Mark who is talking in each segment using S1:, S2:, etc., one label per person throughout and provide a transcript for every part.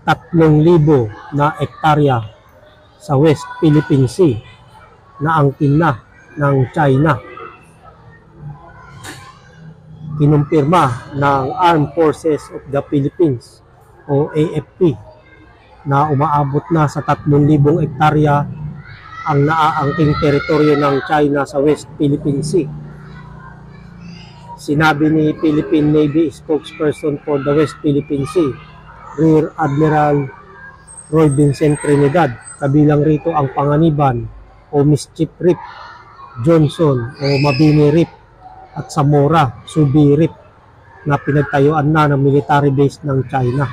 S1: 3,000 na ektarya sa West Philippine Sea na angkin na ng China. Kinumpirma ng Armed Forces of the Philippines o AFP na umaabot na sa 3,000 ektarya ang naaangking teritoryo ng China sa West Philippine Sea. Sinabi ni Philippine Navy spokesperson for the West Philippine Sea, Rear Admiral Roy Vincent Trinidad, kabilang rito ang Panganiban o Mischief Reef, Johnson o Mabini Reef at Zamora, Subi Reef na pinagtayuan na ng military base ng China.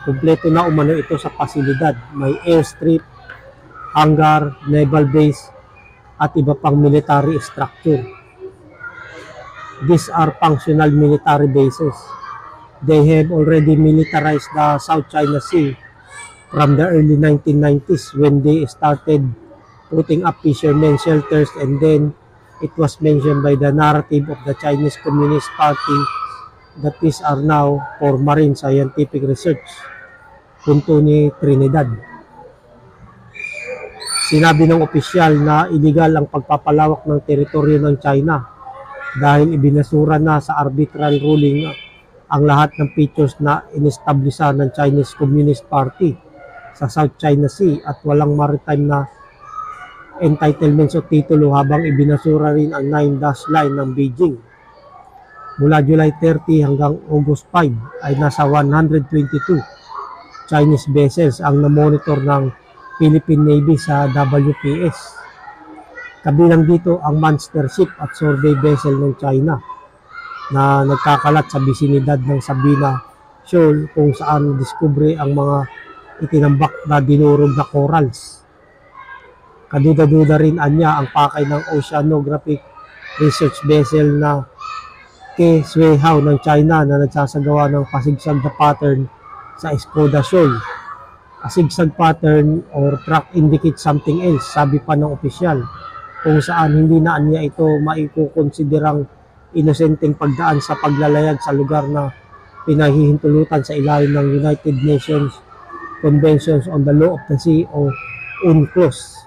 S1: Kumpleto na umano ito sa pasilidad. May airstrip, hangar, naval base at iba pang military structure. These are functional military bases. They have already militarized the South China Sea from the early 1990s when they started putting up fishermen shelters, and then it was mentioned by the narrative of the Chinese Communist Party that these are now for marine scientific research. Punto ni Trinidad. Sinabi ng opisyal na illegal ang pagpapalawak ng teritoryo ng China dahil ibinasura na sa arbitral ruling ang lahat ng features na inestablisha ng Chinese Communist Party sa South China Sea at walang maritime na entitlements o titulo, habang ibinasura rin ang 9-dash line ng Beijing. Mula July 30 hanggang August 5 ay nasa 122 Chinese vessels ang namonitor ng Philippine Navy sa WPS. Kabilang dito ang monster ship at survey vessel ng China na nagkakalat sa bisinidad ng Sabina Shoal kung saan diskubre ang mga itinambak na dinurog na corals. Kaduda-duda rin anya ang pakay ng Oceanographic Research Vessel na Ke Shuihao ng China na nagsasagawa ng pasigsag na pattern sa Escoda Shoal. A zigzag pattern or track indicates something else, sabi pa ng opisyal, kung saan hindi na anya ito maikukonsiderang inosenteng pagdaan sa paglalayag sa lugar na pinahihintulutan sa ilalim ng United Nations Conventions on the Law of the Sea o UNCLOS.